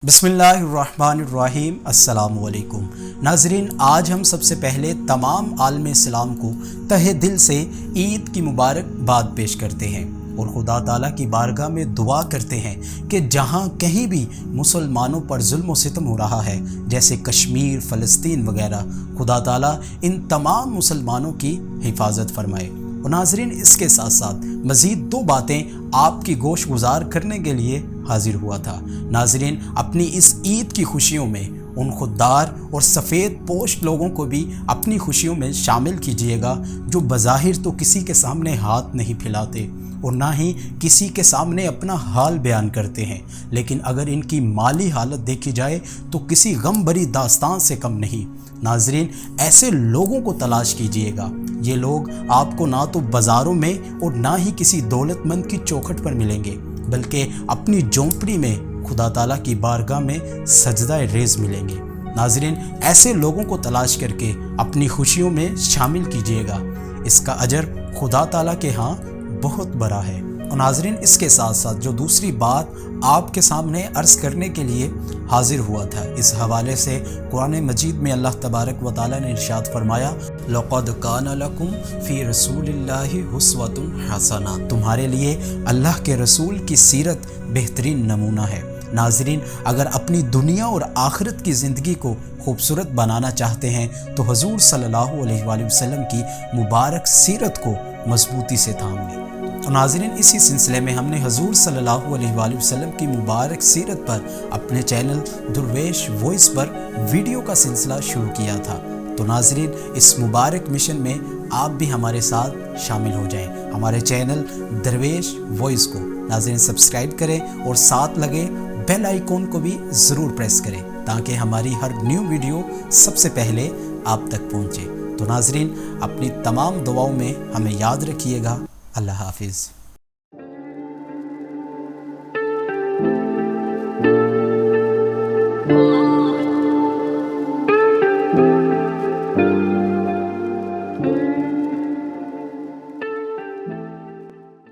बिस्मिल्लाहिर्रहमानिर्रहीम। अस्सलाम वालेकुम नाजरीन, आज हम सबसे पहले तमाम आलम इस्लाम को तहे दिल से ईद की मुबारकबाद पेश करते हैं और खुदा ताला की बारगाह में दुआ करते हैं कि जहाँ कहीं भी मुसलमानों पर जुल्म व सितम हो रहा है, जैसे कश्मीर, फ़लस्तीन वगैरह, खुदा ताला इन तमाम मुसलमानों की हिफाजत फरमाए। और नाजरीन, इसके साथ साथ मज़ीद दो बातें आपकी गोश गुजार करने के लिए हाजिर हुआ था। नाजरीन, अपनी इस ईद की खुशियों में उन खुददार और सफ़ेद पोश लोगों को भी अपनी खुशियों में शामिल कीजिएगा जो बज़ाहिर तो किसी के सामने हाथ नहीं फैलाते और ना ही किसी के सामने अपना हाल बयान करते हैं, लेकिन अगर इनकी माली हालत देखी जाए तो किसी गम भरी दास्तान से कम नहीं। नाजरीन, ऐसे लोगों को तलाश कीजिएगा। ये लोग आपको ना तो बाज़ारों में और ना ही किसी दौलतमंद की चौखट पर मिलेंगे, बल्कि अपनी झोंपड़ी में खुदा ताला की बारगाह में सजदा रेज़ मिलेंगे। नाजरीन, ऐसे लोगों को तलाश करके अपनी खुशियों में शामिल कीजिएगा। इसका अजर खुदा ताला के यहाँ बहुत बड़ा है। और नाजरीन, इसके साथ साथ जो दूसरी बात आपके सामने अर्ज़ करने के लिए हाजिर हुआ था, इस हवाले से कुरान मजीद में अल्लाह तबारक व तआला ने इरशाद फरमाया, लक़द कान लकुम फ़ी रसूलिल्लाहि उस्वतुन हसना। तुम्हारे लिए अल्लाह के रसूल की सीरत बेहतरीन नमूना है। नाजरीन, अगर अपनी दुनिया और आखिरत की ज़िंदगी को खूबसूरत बनाना चाहते हैं तो हजूर सल्लल्लाहु अलैहि वसल्लम की मुबारक सीरत को मजबूती से थाम लें। तो नाज़रीन, इसी सिलसिले में हमने हजूर सल्लल्लाहु अलैहि वसल्लम की मुबारक सीरत पर अपने चैनल दरवेश वॉइस पर वीडियो का सिलसिला शुरू किया था। तो नाज़रीन, इस मुबारक मिशन में आप भी हमारे साथ शामिल हो जाएं। हमारे चैनल दरवेश वॉइस को नाज़रीन सब्सक्राइब करें और साथ लगे बेल आइकॉन को भी ज़रूर प्रेस करें ताकि हमारी हर न्यू वीडियो सबसे पहले आप तक पहुँचे। तो नाज़रीन, अपनी तमाम दुआओं में हमें याद रखिएगा। अल्लाह हाफिज़।